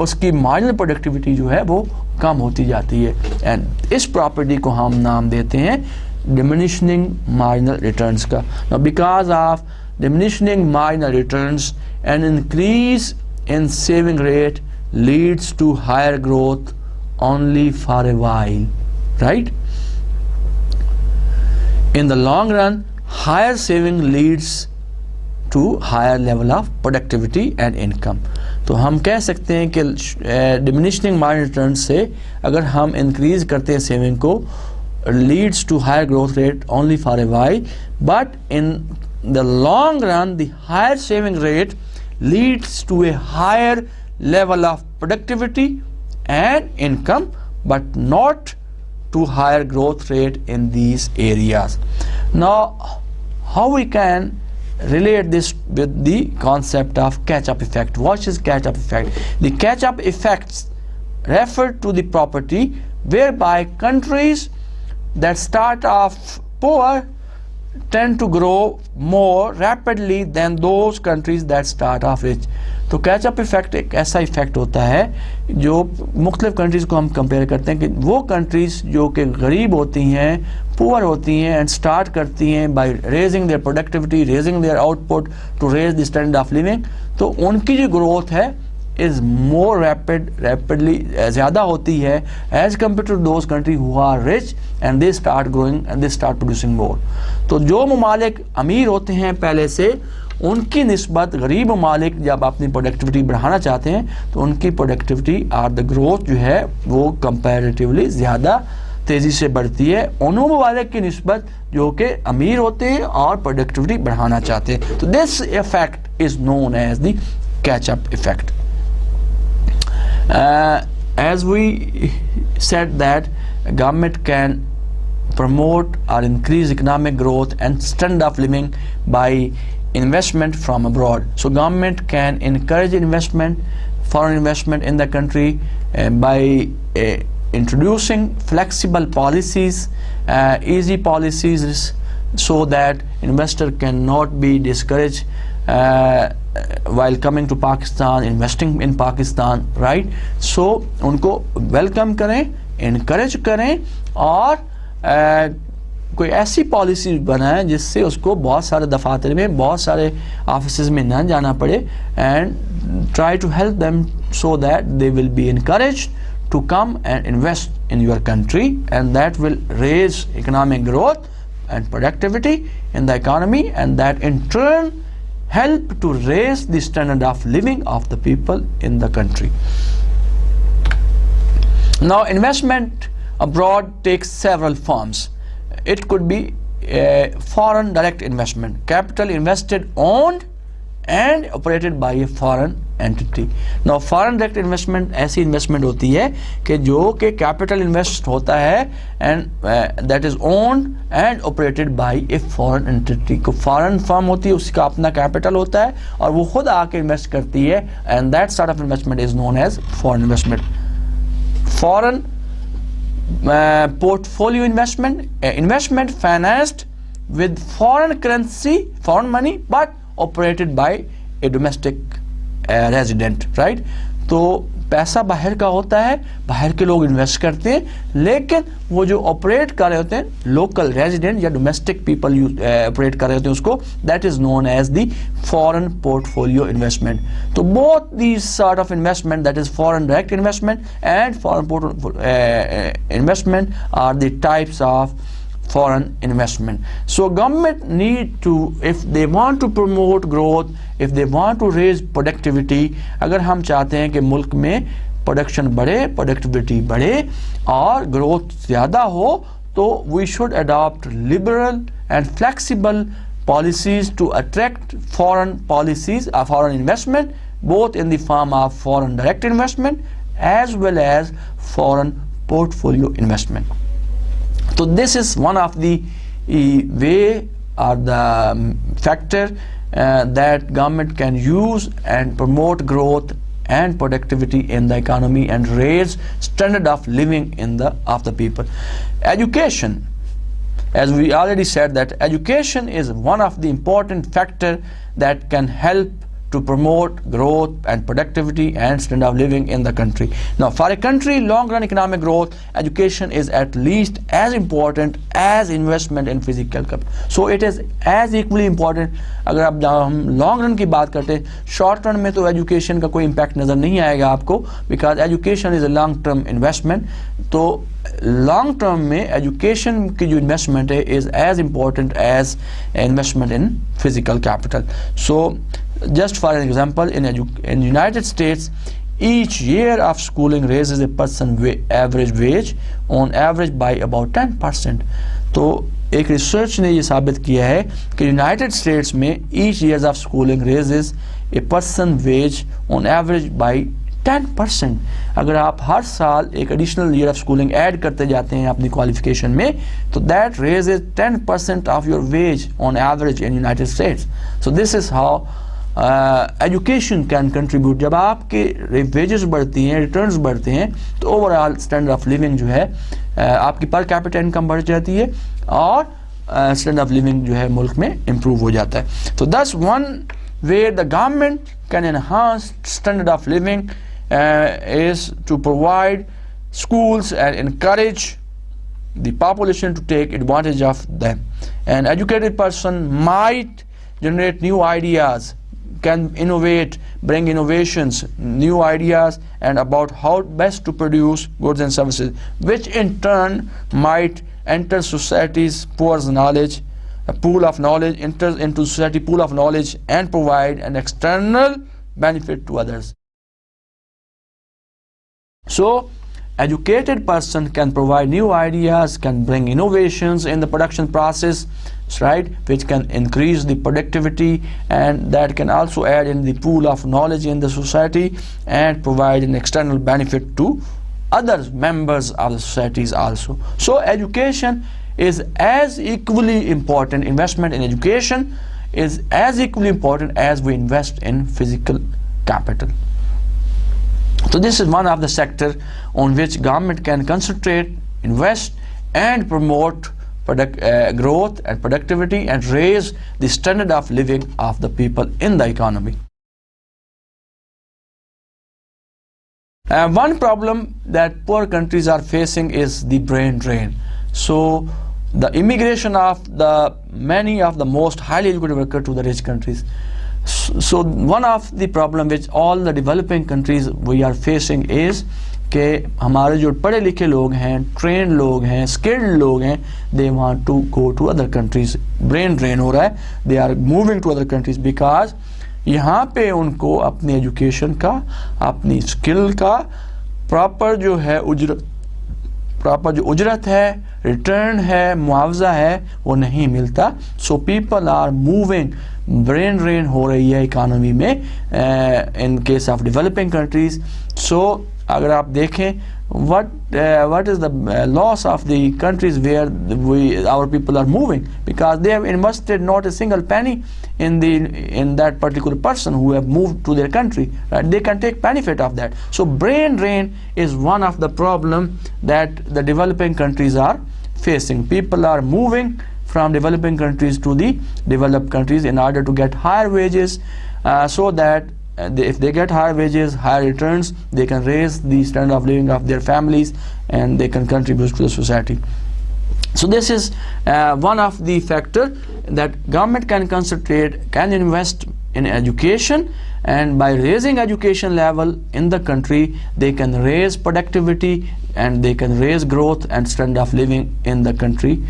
उसकी मार्जिनल प्रोडक्टिविटी जो है वो कम होती जाती है. एंड इस प्रॉपर्टी को हम नाम देते हैं डिमिनिशिंग मार्जिनल रिटर्न्स का. Now because of diminishing marginal returns, an increase in saving rate leads to higher growth only for a while, right? In the long run, higher saving leads to higher level of productivity and income. तो हम कह सकते हैं कि diminishing marginal returns से अगर हम increase करते हैं saving को, leads to higher growth rate only for a while, but in the long run the higher saving rate leads to a higher level of productivity and income, but not to higher growth rate in these areas. Now how we can relate this with the concept of catch-up effect? What is catch-up effect? The catch-up effects refer to the property whereby countries that start off poor tend to grow more rapidly than those countries that start off rich. तो catch up effect एक ऐसा effect होता है जो मुख्तलिफ countries को हम compare करते हैं कि वो कंट्रीज़ जो कि गरीब होती हैं, पुअर होती हैं एंड स्टार्ट करती हैं by raising their productivity, raising their output to raise the standard of living, तो उनकी जो ग्रोथ है is more rapidly ज़्यादा होती है as compared to those countries who are rich and they start growing and they start producing more. तो जो ममालिक अमीर होते हैं पहले से, उनकी निस्बत गरीब ममालिक जब अपनी प्रोडक्टिविटी बढ़ाना चाहते हैं तो उनकी प्रोडक्टिविटी और द ग्रोथ जो है वो कंपैरेटिवली ज़्यादा तेज़ी से बढ़ती है उन ममालिक की निस्बत जो कि अमीर होते हैं और प्रोडक्टिविटी बढ़ाना चाहते हैं. तो this effect is known as the catch up effect. As we said that government can promote or increase economic growth and standard of living by investment from abroad. So government can encourage investment, foreign investment in the country by introducing flexible policies, easy policies, so that investor cannot be discouraged while coming to Pakistan, investing in Pakistan, right? So उनको welcome करें, encourage करें और कोई ऐसी policy बनाएं जिससे उसको बहुत सारे दफातर में, बहुत सारे ऑफिस में ना जाना पड़े, and try to help them so that they will be encouraged to come and invest in your country, and that will raise economic growth and productivity in the economy, and that in turn help to raise the standard of living of the people in the country. Now investment abroad takes several forms. It could be a foreign direct investment, capital invested, owned and operated by a foreign entity. Now foreign direct investment ऐसी investment होती है कि जो कि capital invest होता है and that is owned and operated by a foreign entity. को foreign firm होती है, उसका अपना कैपिटल होता है और वो खुद आके इन्वेस्ट करती है and that sort of investment is known as foreign investment. Foreign portfolio investment financed with foreign currency, foreign money, but operated by a domestic resident, right? तो पैसा बाहर का होता है, बाहर के लोग इन्वेस्ट करते हैं, लेकिन वो जो ऑपरेट कर रहे होते हैं लोकल रेजिडेंट या डोमेस्टिक पीपल ऑपरेट कर रहे होते हैं उसको, that is known as the foreign portfolio investment. तो both these sort of investment, that is foreign direct investment and foreign investment are the types of foreign investment. So government need to, if they want to promote growth, if they want to raise productivity, अगर हम चाहते हैं कि मुल्क में production बढ़े, productivity बढ़े और ग्रोथ ज़्यादा हो, तो we should adopt liberal and flexible policies to attract foreign policies, foreign investment, both in the form of foreign direct investment as well as foreign portfolio investment. So this is one of the way or the factor that government can use and promote growth and productivity in the economy and raise standard of living in of the people. Education, as we already said, that education is one of the important factor that can help to promote growth and productivity and standard of living in the country. Now for a country long run economic growth, education is at least as important as investment in physical capital. So it is as equally important. अगर आप हम long run की बात करते हैं, short run में तो education का कोई इम्पैक्ट नज़र नहीं आएगा आपको, because education is a long term investment. तो लॉन्ग टर्म में एजुकेशन की जो इन्वेस्टमेंट है is as important as investment in physical capital. So just for an example, in United States, each year of schooling raises a person average wage on average by about 10%. तो एक research ने ये साबित किया है कि United states में each years of schooling raises a person wage on average by 10%. अगर आप हर साल एक additional year of schooling add करते जाते हैं अपनी क्वालिफिकेशन में, तो that raises 10% of your ways on average in United states. So this is how education can contribute. जब आपके वेजेस बढ़ती हैं, रिटर्न्स बढ़ते हैं, तो ओवरऑल स्टैंडर्ड ऑफ लिविंग जो है आपकी पर कैपिटा इनकम बढ़ जाती है और स्टैंडर्ड ऑफ लिविंग जो है मुल्क में इम्प्रूव हो जाता है. तो दस one way the government can enhance standard of living is to provide schools and encourage the population to take advantage of them. An educated person might generate new ideas, can innovate, bring innovations, new ideas and about how best to produce goods and services, which in turn might enter society's pool's knowledge, a pool of knowledge, enters into society pool of knowledge and provide an external benefit to others. So educated person can provide new ideas, can bring innovations in the production process, right, which can increase the productivity, and that can also add in the pool of knowledge in the society and provide an external benefit to other members of the societies also. So education is as equally important, investment in education is as equally important as we invest in physical capital. So this is one of the sector on which government can concentrate, invest and promote growth and productivity and raise the standard of living of the people in the economy. One problem that poor countries are facing is the brain drain. So the immigration of many of the most highly educated workers to the rich countries. So one of the problem which all the developing countries we are facing is कि हमारे जो पढ़े लिखे लोग हैं, train लोग हैं, skilled लोग हैं, they want to go to other countries. Brain drain हो रहा है, they are moving to other countries because यहाँ पे उनको अपनी एजुकेशन का, अपनी स्किल का प्रॉपर जो है उजरत प्रॉपर जो उजरत है, रिटर्न है, मुआवजा है, वो नहीं मिलता. So people are moving, brain drain हो रही है इकानमी में in case of developing countries. So अगर आप देखें what is the loss of the countries where our people are moving, because they have invested not a single penny in that particular person who have moved to their country, right? They can take benefit of that. So brain drain is one of the problem that the developing countries are facing. People are moving from developing countries to the developed countries in order to get higher wages, so that if they get higher wages, higher returns, they can raise the standard of living of their families and they can contribute to the society. So this is one of the factor that government can concentrate, can invest in education, and by raising education level in the country, they can raise productivity and they can raise growth and standard of living in the country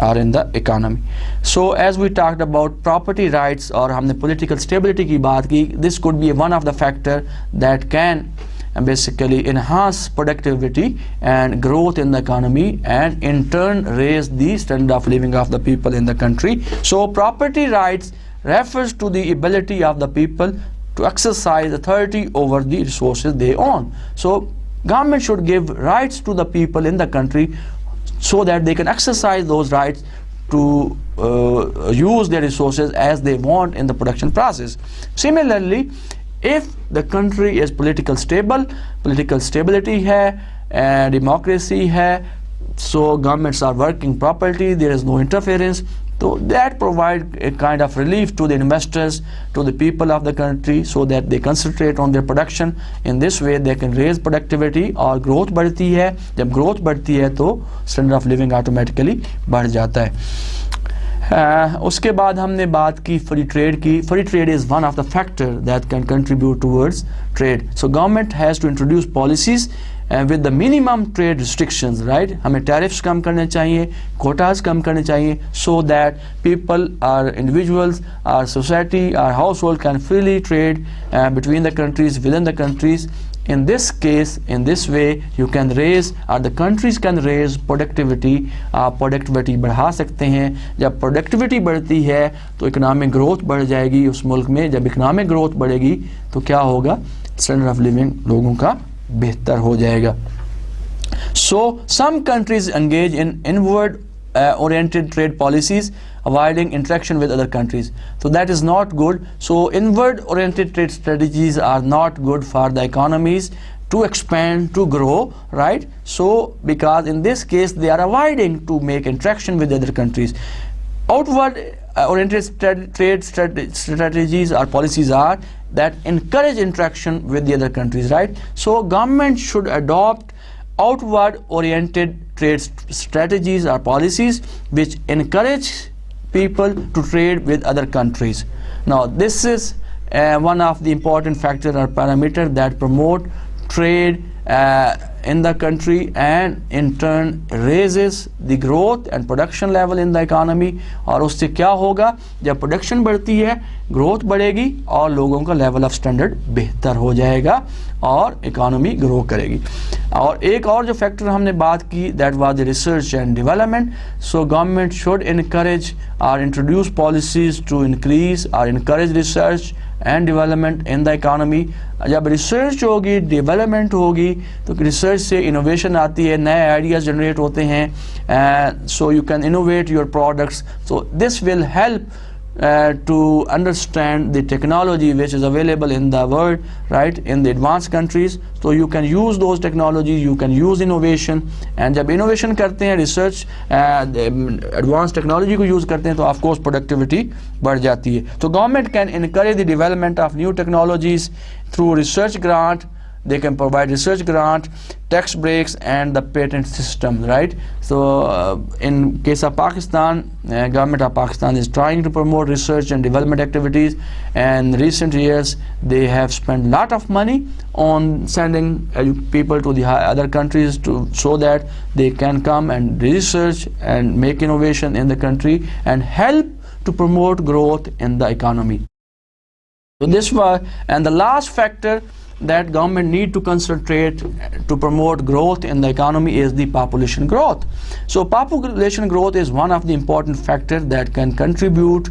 or in the economy. So as we talked about property rights और हमने political stability की बात की, this could be one of the factor that can basically enhance productivity and growth in the economy and in turn raise the standard of living of the people in the country. So property rights refers to the ability of the people to exercise authority over the resources they own. So government should give rights to the people in the country so that they can exercise those rights to use their resources as they want in the production process. Similarly, if the country is political stability hai, democracy hai, so governments are working properly, there is no interference, so that provide a kind of relief to the investors, to the people of the country, so that they concentrate on their production. In this way they can raise productivity और growth बढ़ती है. जब growth बढ़ती है तो standard of living automatically बढ़ जाता है. उसके बाद हमने बात की free trade की. Free trade is one of the factor that can contribute towards trade. So government has to introduce policies with the minimum trade restrictions, right? हमें tariffs कम करने चाहिए, quotas कम करने चाहिए, so that people, our individuals, our society, our household can freely trade between the countries, within the countries. In this case, in this way, you can raise, or the countries can raise productivity. Productivity बढ़ा सकते हैं. जब productivity बढ़ती है तो economic growth बढ़ जाएगी उस मुल्क में. जब economic growth बढ़ेगी तो क्या होगा? Standard of living लोगों का बेहतर हो जाएगा. So some countries engage in inward oriented trade policies, avoiding interaction with other countries. So that is not good. So inward oriented trade strategies are not good for the economies to expand, to grow, right? So because in this case they are avoiding to make interaction with other countries. Outward oriented trade strategies or policies are that encourage interaction with the other countries, right? So government should adopt outward oriented trade strategies or policies which encourage people to trade with other countries. Now this is one of the important factor or parameter that promote trade in the country and in turn raises the growth and production level in the economy. और उससे क्या होगा? जब production बढ़ती है, growth बढ़ेगी और लोगों का level of standard बेहतर हो जाएगा और economy grow करेगी. और एक और जो factor हमने बात की, that was the research and development. So government should encourage or introduce policies to increase or encourage research and development in the economy. जब research होगी, development होगी, तो research से innovation आती है, नए ideas generate होते हैं, so you can innovate your products. So this will help to understand the technology which is available in the world, right, in the advanced countries. So you can use those technologies, you can use innovation, and जब innovation करते हैं, research advanced technology को use करते हैं, तो of course productivity बढ़ जाती है. So government can encourage the development of new technologies through research grant. They can provide research grant, tax breaks, and the patent system, right? So in case of Pakistan, government of Pakistan is trying to promote research and development activities, and recent years they have spent a lot of money on sending people to the other countries so that they can come and research and make innovation in the country and help to promote growth in the economy. So this was, and the last factor that government need to concentrate to promote growth in the economy is the population growth. So population growth is one of the important factors that can contribute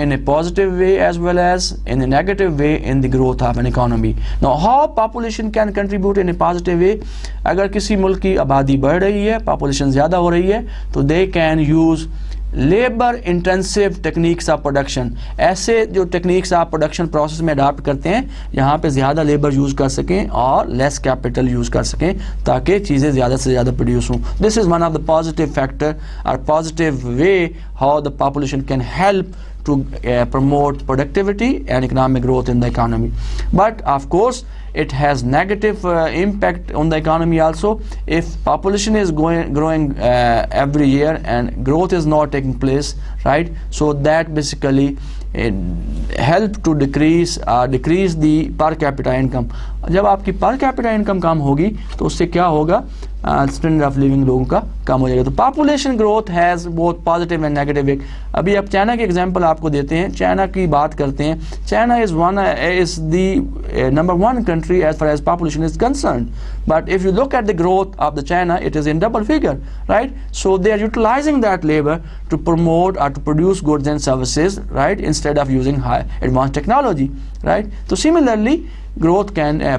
in a positive way as well as in a negative way in the growth of an economy. Now how population can contribute in a positive way? अगर किसी मुल्क की आबादी बढ़ रही है, population ज़्यादा हो रही है, तो they can use labour intensive techniques of production. ऐसे जो टेक्निक्स आप प्रोडक्शन प्रोसेस में अडाप्ट करते हैं यहाँ पे ज़्यादा लेबर यूज़ कर सकें और लेस कैपिटल यूज़ कर सकें ताकि चीज़ें ज़्यादा से ज़्यादा प्रोड्यूस हों. This is one of the positive factor और positive way how the population can help to promote productivity and economic growth in the economy. But of course it has negative impact on the economy also. If population is growing every year and growth is not taking place, right, so that basically help to decrease the per capita income. जब आपकी पर capita income कम होगी तो उससे क्या होगा, standard of living लोगों का कम हो जाएगा. तो population growth has both positive and negative. अभी अब चाइना के एग्जांपल आपको देते हैं. चाइना की बात करते हैं. China is the number 1 country as far as population is concerned, but if you look at the growth of the China, it is in double figure, right? So they are utilizing that labor to promote or to produce goods and services, right, instead of using high advanced technology, right? So similarly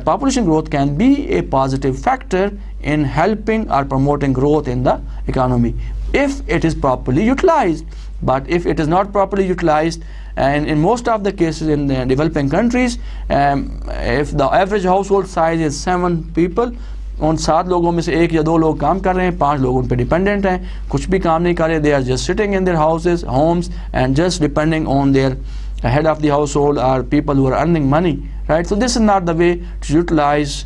population growth can be a positive factor in helping or promoting growth in the economy if it is properly utilized. But if it is not properly utilized, and in most of the cases in the developing countries, if the average household size is 7 people, उन 7 लोगों में से 1 या 2 लोग काम कर रहे हैं, 5 लोग उन पे डिपेंडेंट हैं, कुछ भी काम नहीं कर रहे. They are just sitting in their homes and just depending on their head of the household or people who are earning money, right? So this is not the way to utilize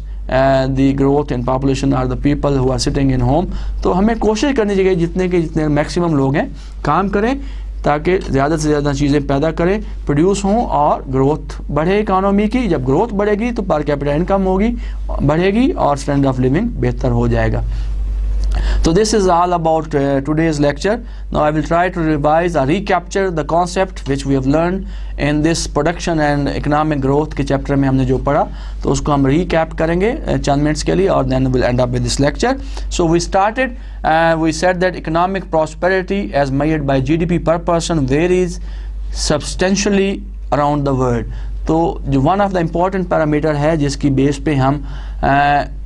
the growth in population or the people who are sitting in home. तो हमें कोशिश करनी चाहिए जितने maximum लोग हैं काम करें ताकि ज़्यादा से ज़्यादा चीज़ें पैदा करें, प्रोड्यूस हों और ग्रोथ बढ़े इकानमी की. जब ग्रोथ बढ़ेगी तो पर कैपिटा इनकम होगी, बढ़ेगी और स्टैंडर्ड ऑफ लिविंग बेहतर हो जाएगा. So this is all about today's lecture. Now I will try to revise or recapture the concept which we have learned in this production and economic growth के chapter में हमने जो पढ़ा, तो उसको हम recap करेंगे चंद मिनट्स के लिए और then we'll end up with this lecture. So we started, we said that economic prosperity as measured by GDP per person varies substantially around the world. तो जो one of the important parameter है जिसकी base पे हम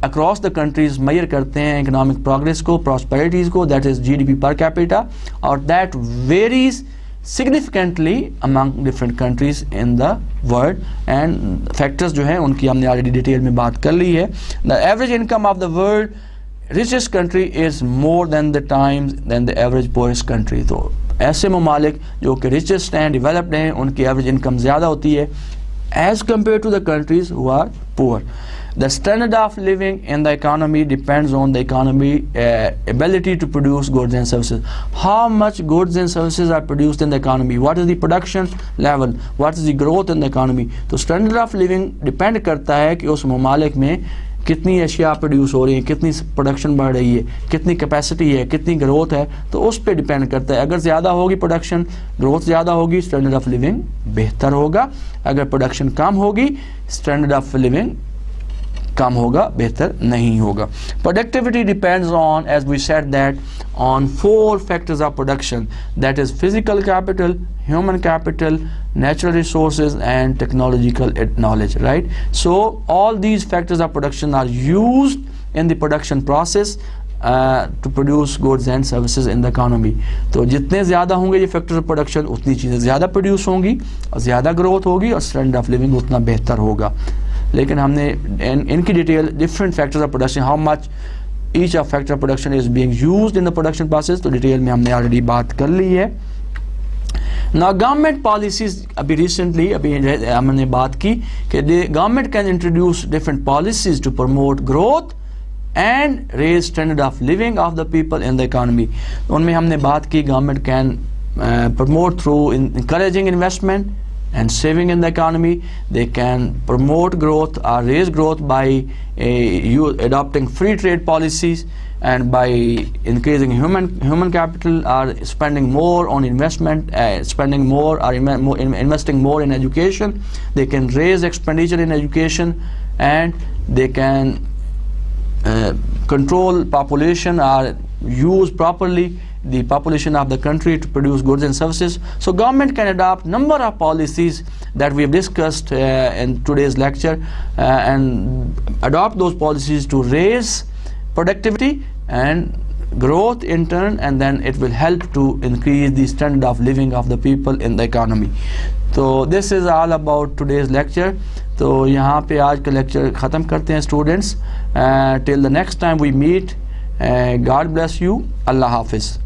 across the countries major करते हैं economic progress को, prosperities को, that is GDP per capita, और that varies significantly among different countries in the world. And factors जो हैं उनकी हमने ऑलरेडी डिटेल में बात कर ली है. The average income of the world richest country is more than the average poorest country. तो ऐसे ममालिक जो कि richest हैं, developed हैं, उनकी average income ज़्यादा होती है as compared to the countries who are poor. The standard of living in the economy depends on the economy ability to produce goods and services. How much goods and services are produced in the economy? What is the production level? What is the growth in the economy? तो standard of living depend करता है कि उस ममालिक में कितनी अशिया produce हो रही है, कितनी प्रोडक्शन बढ़ रही है, कितनी कैपेसिटी है, कितनी ग्रोथ है, तो उस पर डिपेंड करता है. अगर ज़्यादा होगी प्रोडक्शन, ग्रोथ ज़्यादा होगी, स्टैंडर्ड ऑफ लिविंग बेहतर होगा. अगर प्रोडक्शन कम होगी, स्टैंडर्ड ऑफ लिविंग कम होगा, बेहतर नहीं होगा. Productivity depends on, as we said, that on 4 factors of production, that is physical capital, human capital, natural resources and technological knowledge, right? So all these factors of production are used in the production process to produce goods and services in the economy. तो जितने ज़्यादा होंगे ये factors of production, उतनी चीज़ें ज़्यादा produce होंगी और ज़्यादा growth होगी और standard of living उतना बेहतर होगा. लेकिन हमने इनकी detail different factors of production, how much each of factor of production is being used in the production process, तो डिटेल में हमने ऑलरेडी बात कर ली है. नाउ गवर्नमेंट पॉलिसीज, अभी रिसेंटली हमने बात की कि government can introduce different policies to promote growth and raise standard of living of the people in the economy. उनमें हमने बात की government can promote through encouraging investment and saving in the economy. They can promote growth or raise growth by adopting free trade policies and by increasing human capital or spending more on investment, spending more or investing more in education. They can raise expenditure in education and they can control population or use properly the population of the country to produce goods and services. So government can adopt number of policies that we have discussed in today's lecture and adopt those policies to raise productivity and growth in turn, and then it will help to increase the standard of living of the people in the economy. So this is all about today's lecture. तो यहाँ पे आज का lecture ख़त्म करते हैं students. Till the next time we meet, God bless you. Allah Hafiz.